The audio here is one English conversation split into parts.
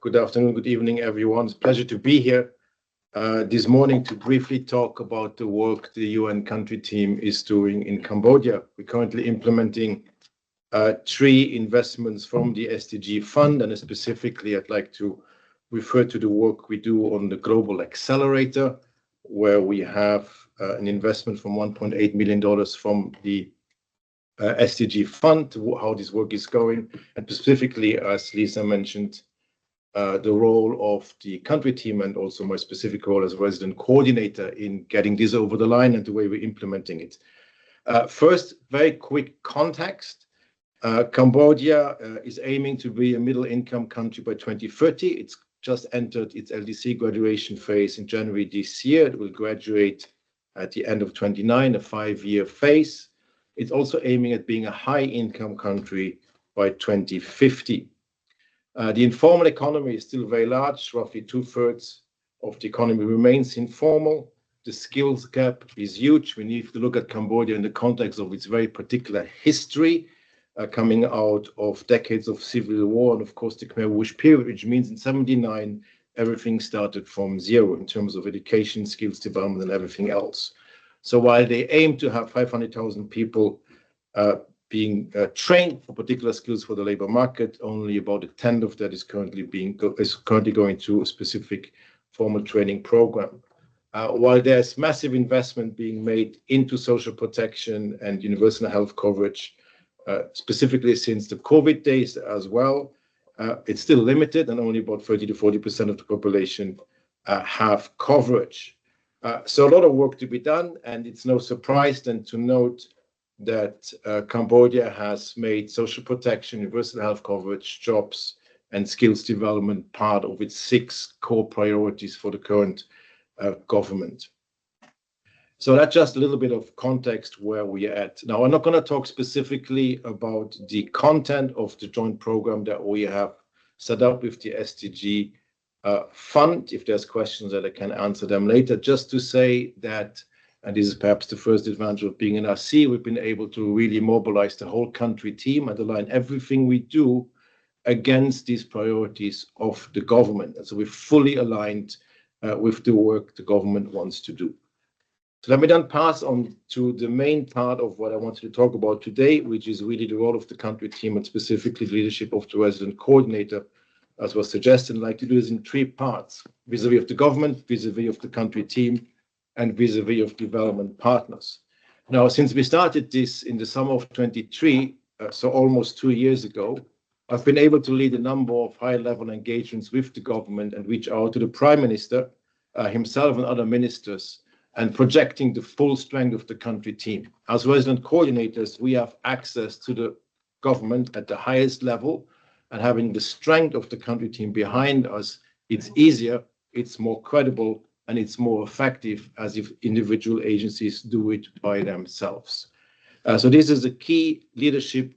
Good afternoon, good evening, everyone. It's a pleasure to be here this morning to briefly talk about the work the UN country team is doing in Cambodia. We're currently implementing 3 investments from the SDG Fund, and specifically I'd like to refer to the work we do on the Global Accelerator, where we have an investment from $1.8 million from the SDG Fund, to how this work is going, and specifically, as Lisa mentioned, the role of the country team and also my specific role as resident coordinator in getting this over the line and the way we're implementing it. First, very quick context. Cambodia is aiming to be a middle-income country by 2030. It's just entered its LDC graduation phase in January this year. It will graduate at the end of 29, a 5-year phase. It's also aiming at being a high-income country by 2050. The informal economy is still very large. Roughly 2/3 of the economy remains informal. The skills gap is huge. We need to look at Cambodia in the context of its very particular history, coming out of decades of civil war and, of course, the Khmer Rouge period, which means in 79, everything started from zero in terms of education, skills development, and everything else. So while they aim to have 500,000 people being trained for particular skills for the labor market, only about a tenth of that is currently going through a specific formal training program. While there's massive investment being made into social protection and universal health coverage, specifically since the COVID days as well, it's still limited, and only about 30 to 40% of the population have coverage. So a lot of work to be done, and it's no surprise then to note that Cambodia has made social protection, universal health coverage, jobs, and skills development part of its 6 core priorities for the current government. So that's just a little bit of context where we are at. Now, I'm not going to talk specifically about the content of the joint program that we have set up with the SDG Fund. If there's questions that I can answer them later, just to say that, and this is perhaps the first advantage of being in RC, we've been able to really mobilize the whole country team and align everything we do against these priorities of the government. And so we're fully aligned with the work the government wants to do. So let me then pass on to the main part of what I wanted to talk about today, which is really the role of the country team and specifically the leadership of the resident coordinator, as was suggested. I'd like to do this in 3 parts: vis-a-vis of the government, vis-a-vis of the country team, and vis-a-vis of development partners. Now, since we started this in the summer of 23, so almost 2 years ago, I've been able to lead a number of high-level engagements with the government and reach out to the Prime Minister himself and other ministers, and projecting the full strength of the country team. As resident coordinators, we have access to the government at the highest level, and having the strength of the country team behind us, it's easier, it's more credible, and it's more effective as if individual agencies do it by themselves. So this is a key leadership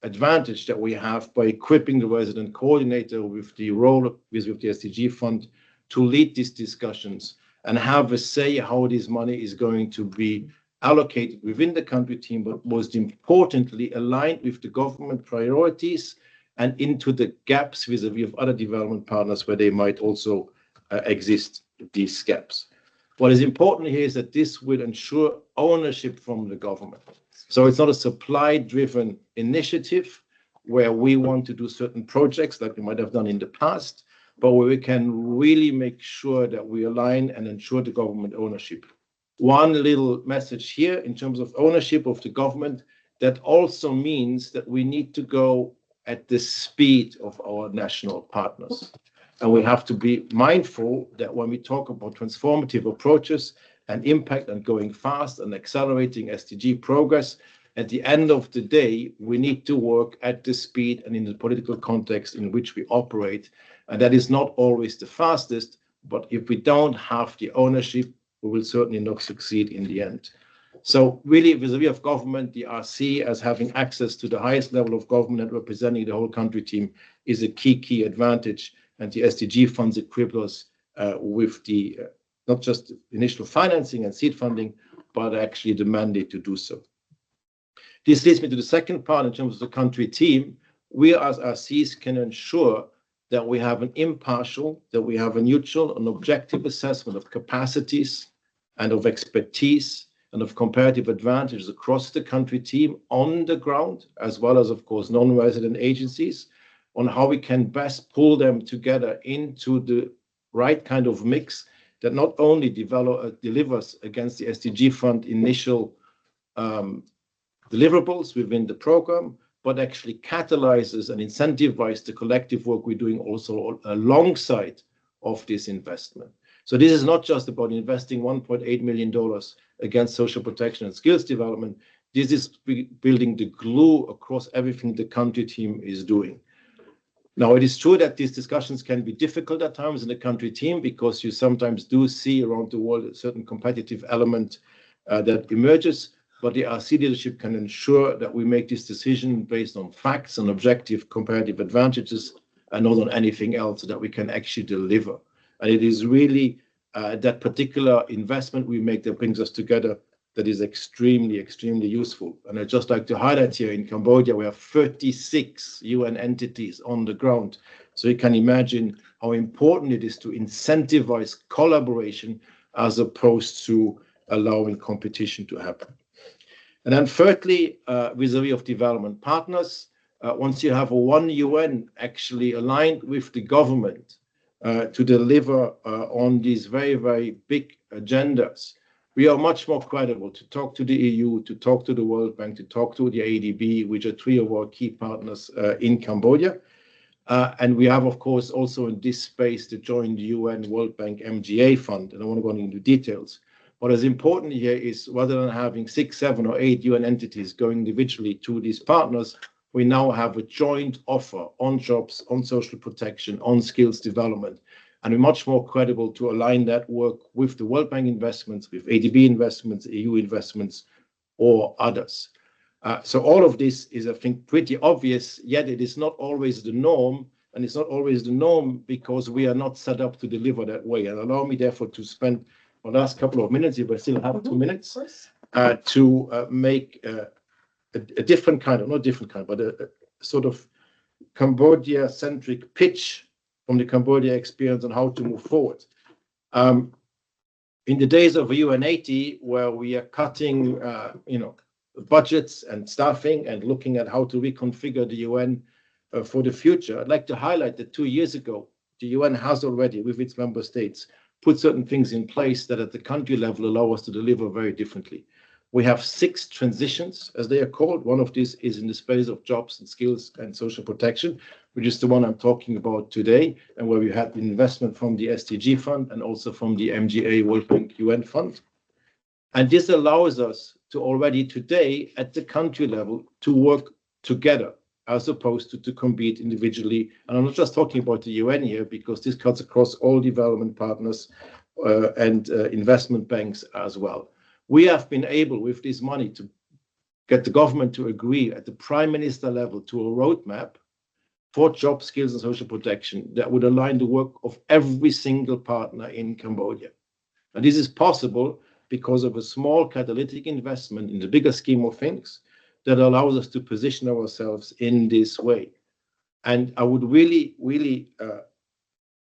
advantage that we have by equipping the resident coordinator with the role with the SDG Fund to lead these discussions and have a say how this money is going to be allocated within the country team, but most importantly, aligned with the government priorities and into the gaps vis-a-vis of other development partners where they might also exist, these gaps. What is important here is that this will ensure ownership from the government. So it's not a supply-driven initiative where we want to do certain projects like we might have done in the past, but where we can really make sure that we align and ensure the government ownership. One little message here in terms of ownership of the government, that also means that we need to go at the speed of our national partners. And we have to be mindful that when we talk about transformative approaches and impact and going fast and accelerating SDG progress, at the end of the day, we need to work at the speed and in the political context in which we operate. And that is not always the fastest, but if we don't have the ownership, we will certainly not succeed in the end. So really, vis-a-vis of government, the RC as having access to the highest level of government and representing the whole country team is a key advantage. And the SDG funds equip us with the not just initial financing and seed funding, but actually the mandate to do so. This leads me to the second part in terms of the country team. We as RCs can ensure that we have an impartial, that we have a neutral and objective assessment of capacities and of expertise and of comparative advantages across the country team on the ground, as well as, of course, non-resident agencies, on how we can best pull them together into the right kind of mix that not only delivers against the SDG Fund initial deliverables within the program, but actually catalyzes and incentivizes the collective work we're doing also alongside of this investment. So this is not just about investing $1.8 million against social protection and skills development. This is building the glue across everything the country team is doing. Now, it is true that these discussions can be difficult at times in the country team because you sometimes do see around the world a certain competitive element that emerges, but the RC leadership can ensure that we make this decision based on facts and objective comparative advantages and not on anything else, so that we can actually deliver. And it is really that particular investment we make that brings us together that is extremely, extremely useful. And I'd just like to highlight here in Cambodia, we have 36 UN entities on the ground. So you can imagine how important it is to incentivize collaboration as opposed to allowing competition to happen. And then thirdly, vis-a-vis of development partners, once you have one UN actually aligned with the government to deliver on these very, very big agendas, we are much more credible to talk to the EU, to talk to the World Bank, to talk to the ADB, which are three of our key partners in Cambodia. And we have, of course, also in this space, the joint UN World Bank MGA Fund. And I want to go into details. What is important here is rather than having 6, 7, or 8 UN entities going individually to these partners, we now have a joint offer on jobs, on social protection, on skills development. And we're much more credible to align that work with the World Bank investments, with ADB investments, EU investments, or others. So all of this is, I think, pretty obvious, yet it is not always the norm. And it's not always the norm because we are not set up to deliver that way. And allow me, therefore, to spend the last couple of minutes, if I still have 2 minutes, to make a different kind of, not different kind, but a sort of Cambodia-centric pitch from the Cambodia experience on how to move forward. In the days of UN80, where we are cutting, budgets and staffing and looking at how to reconfigure the UN for the future, I'd like to highlight that 2 years ago, the UN has already, with its member states, put certain things in place that at the country level allow us to deliver very differently. We have 6 transitions, as they are called. One of these is in the space of jobs and skills and social protection, which is the one I'm talking about today, and where we had the investment from the SDG Fund and also from the MGA World Bank UN Fund. And this allows us to already today, at the country level, to work together as opposed to compete individually. And I'm not just talking about the UN here, because this cuts across all development partners and investment banks as well. We have been able, with this money, to get the government to agree at the prime minister level to a roadmap for job skills and social protection that would align the work of every single partner in Cambodia. And this is possible because of a small catalytic investment in the bigger scheme of things that allows us to position ourselves in this way. And I would really, really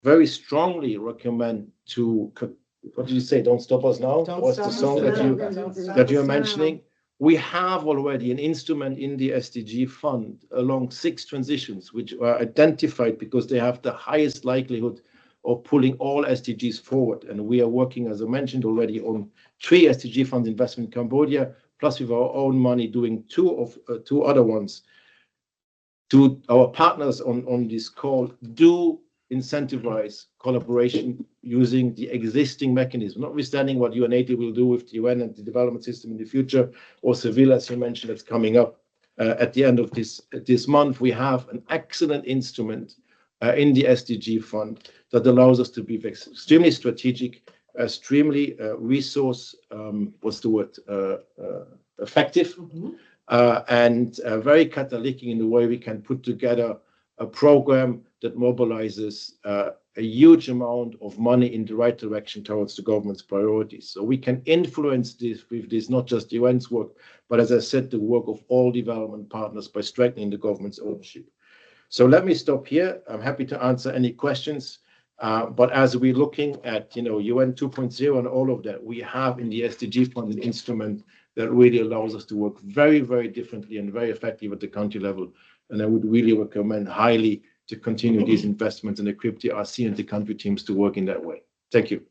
very strongly recommend to, what did you say? Don't stop us now? What's the song that you're mentioning? We have already an instrument in the SDG Fund along 6 transitions, which are identified because they have the highest likelihood of pulling all SDGs forward. And we are working, as I mentioned already, on 3 SDG Fund investment in Cambodia, plus with our own money doing 2 other ones. To our partners on this call, do incentivize collaboration using the existing mechanism, notwithstanding what UN80 will do with the UN and the development system in the future, or Seville, as you mentioned, that's coming up at the end of this month. We have an excellent instrument in the SDG Fund that allows us to be extremely strategic, extremely resource, effective, and very catalytic in the way we can put together a program that mobilizes a huge amount of money in the right direction towards the government's priorities. So we can influence this with this, not just UN's work, but as I said, the work of all development partners by strengthening the government's ownership. So let me stop here. I'm happy to answer any questions. But as we're looking at, UN 2.0 and all of that, we have in the SDG Fund an instrument that really allows us to work very, very differently and very effectively at the country level. And I would really recommend highly to continue these investments and equip the RC and the country teams to work in that way. Thank you.